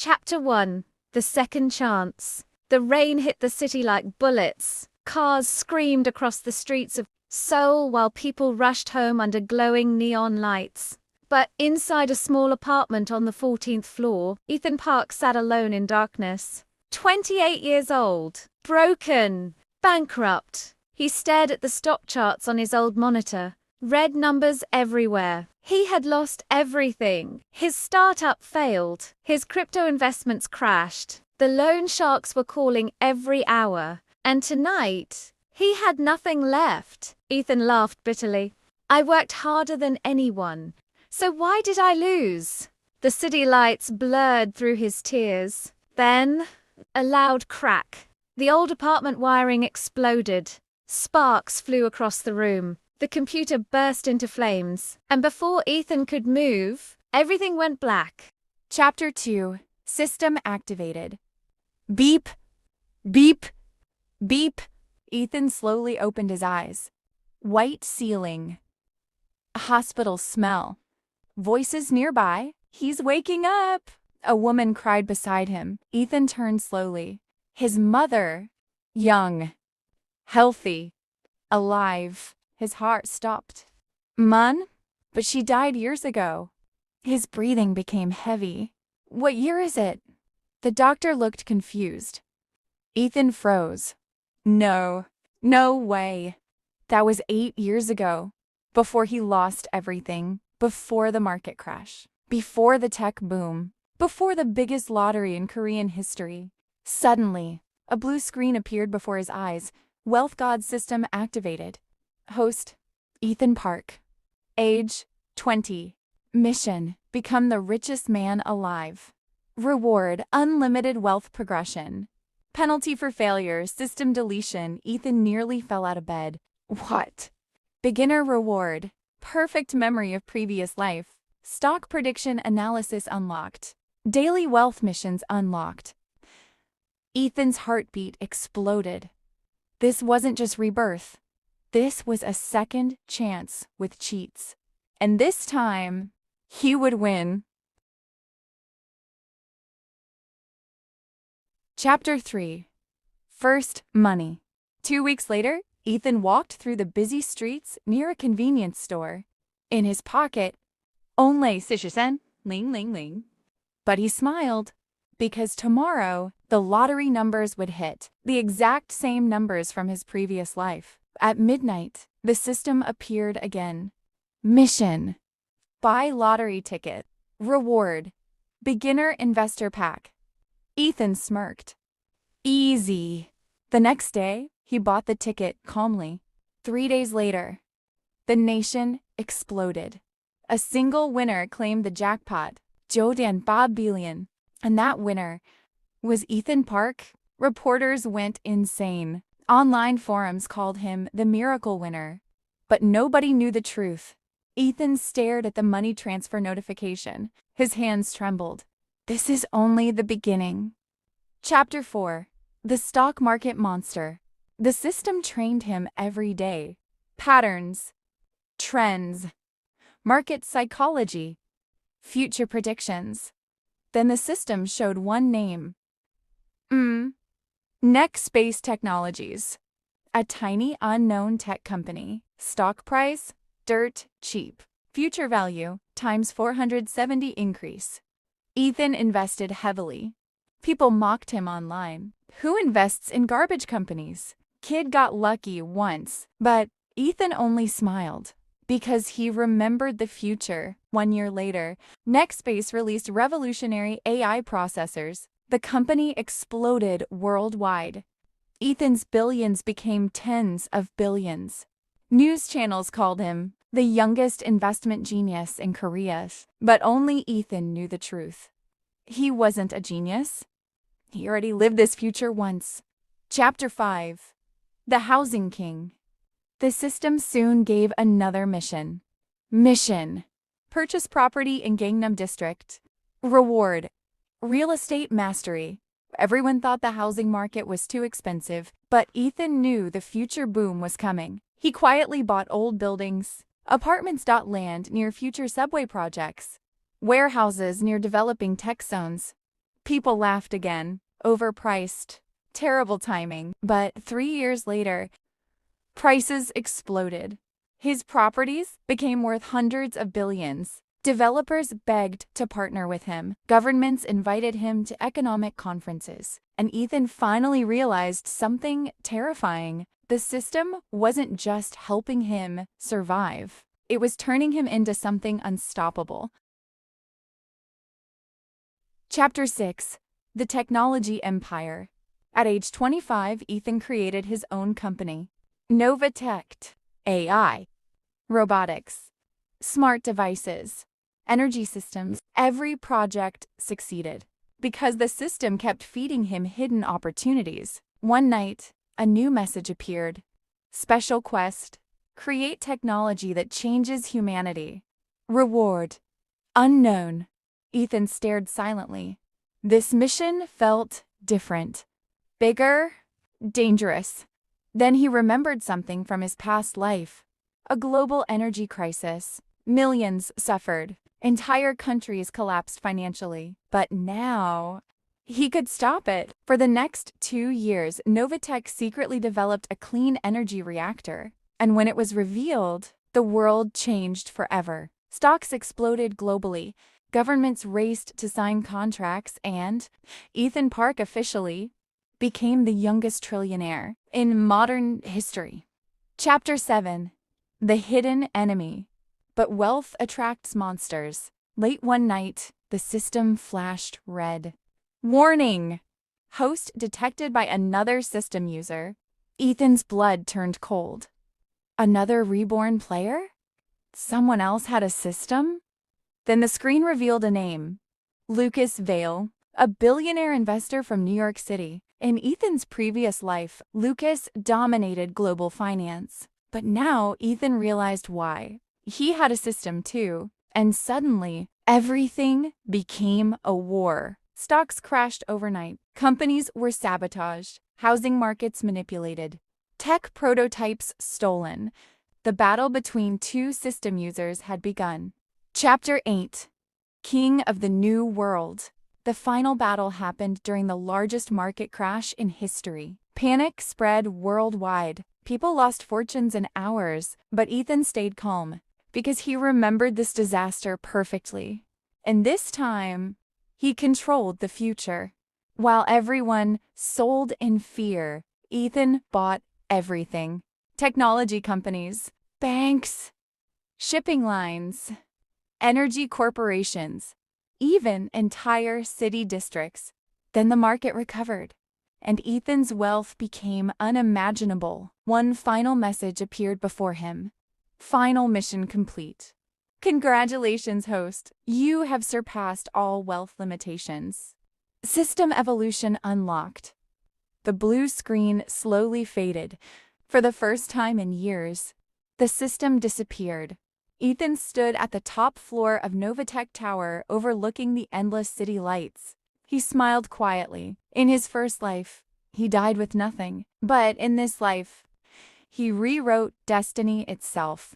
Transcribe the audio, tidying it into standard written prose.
Chapter 1. The Second Chance. The rain hit the city like bullets. Cars screamed across the streets of Seoul while people rushed home under glowing neon lights. But inside a small apartment on the 14th floor, Ethan Park sat alone in darkness. 28 years old, broken, bankrupt. He stared at the stock charts on his old monitor. Red numbers everywhere. He had lost everything. His startup failed. His crypto investments crashed. The loan sharks were calling every hour. And tonight, he had nothing left. Ethan laughed bitterly. I worked harder than anyone. So why did I lose? The city lights blurred through his tears. Then, a loud crack. The old apartment wiring exploded. Sparks flew across the room. The computer burst into flames, and before Ethan could move, everything went black. Chapter 2. System activated. Beep, beep, beep. Ethan slowly opened his eyes. White ceiling. A hospital smell. Voices nearby. He's waking up. A woman cried beside him. Ethan turned slowly. His mother. Young. Healthy. Alive. His heart stopped. Mun? But she died years ago. His breathing became heavy. What year is it? The doctor looked confused. Ethan froze. No way. That was 8 years ago. Before he lost everything. Before the market crash. Before the tech boom. Before the biggest lottery in Korean history. Suddenly, a blue screen appeared before his eyes. Wealth God system activated. Host, Ethan Park. Age, 20. Mission, become the richest man alive. Reward, unlimited wealth progression. Penalty for failure, system deletion. Ethan nearly fell out of bed. What? Beginner reward, perfect memory of previous life. Stock prediction analysis unlocked. Daily wealth missions unlocked. Ethan's heartbeat exploded. This wasn't just rebirth. This was a second chance with cheats. And this time, he would win. Chapter 3. First Money. 2 weeks later, Ethan walked through the busy streets near a convenience store. In his pocket, only 40 ling ling ling. But he smiled, because tomorrow, the lottery numbers would hit, the exact same numbers from his previous life. At midnight, the system appeared again. Mission. Buy lottery ticket. Reward. Beginner investor pack. Ethan smirked. Easy. The next day, he bought the ticket calmly. 3 days later, the nation exploded. A single winner claimed the jackpot, 9.5 billion. And that winner was Ethan Park. Reporters went insane. Online forums called him the miracle winner. But nobody knew the truth. Ethan stared at the money transfer notification. His hands trembled. This is only the beginning. Chapter 4. The Stock Market Monster. The system trained him every day. Patterns. Trends. Market psychology. Future predictions. Then the system showed one name. Next Space Technologies. A tiny unknown tech company. Stock price, dirt cheap. Future value, times 470 increase. Ethan invested heavily. People mocked him online. Who invests in garbage companies? Kid got lucky once, but Ethan only smiled. Because he remembered the future. 1 year later, Nextbase released revolutionary AI processors. The company exploded worldwide. Ethan's billions became tens of billions. News channels called him the youngest investment genius in Korea. But only Ethan knew the truth. He wasn't a genius. He already lived this future once. Chapter 5. The Housing King. The system soon gave another mission. Mission. Purchase property in Gangnam District. Reward. Real estate mastery. Everyone thought the housing market was too expensive, but Ethan knew the future boom was coming. He quietly bought old buildings, apartments. Land near future subway projects, warehouses near developing tech zones. People laughed again. Overpriced. Terrible timing. But 3 years later, prices exploded. His properties became worth hundreds of billions. Developers begged to partner with him. Governments invited him to economic conferences. And Ethan finally realized something terrifying. The system wasn't just helping him survive. It was turning him into something unstoppable. Chapter 6. The Technology Empire. At age 25, Ethan created his own company. Novatech. AI. Robotics. Smart devices. Energy systems. Every project succeeded because the system kept feeding him hidden opportunities. One night, a new message appeared. Special quest. Create technology that changes humanity. Reward. Unknown. Ethan stared silently. This mission felt different. Bigger. Dangerous. Then he remembered something from his past life. A global energy crisis. Millions suffered. Entire countries collapsed financially. But now, he could stop it. For the next 2 years, Novatech secretly developed a clean energy reactor. And when it was revealed, the world changed forever. Stocks exploded globally. Governments raced to sign contracts, and Ethan Park officially became the youngest trillionaire in modern history. Chapter 7. The Hidden Enemy. But wealth attracts monsters. Late one night, the system flashed red. Warning! Host detected by another system user. Ethan's blood turned cold. Another Reborn player? Someone else had a system? Then the screen revealed a name. Lucas Vale, a billionaire investor from New York City. In Ethan's previous life, Lucas dominated global finance. But now Ethan realized why. He had a system too, and suddenly, everything became a war. Stocks crashed overnight. Companies were sabotaged. Housing markets manipulated. Tech prototypes stolen. The battle between two system users had begun. Chapter 8. King of the New World. The final battle happened during the largest market crash in history. Panic spread worldwide. People lost fortunes in hours, but Ethan stayed calm because he remembered this disaster perfectly. And this time, he controlled the future. While everyone sold in fear, Ethan bought everything. Technology companies, banks, shipping lines, energy corporations, even entire city districts. Then the market recovered, and Ethan's wealth became unimaginable. One final message appeared before him. Final mission complete. Congratulations, host. You have surpassed all wealth limitations. System evolution unlocked. The blue screen slowly faded. For the first time in years, the system disappeared. Ethan stood at the top floor of Novatech Tower overlooking the endless city lights. He smiled quietly. In his first life, he died with nothing. But in this life, he rewrote destiny itself.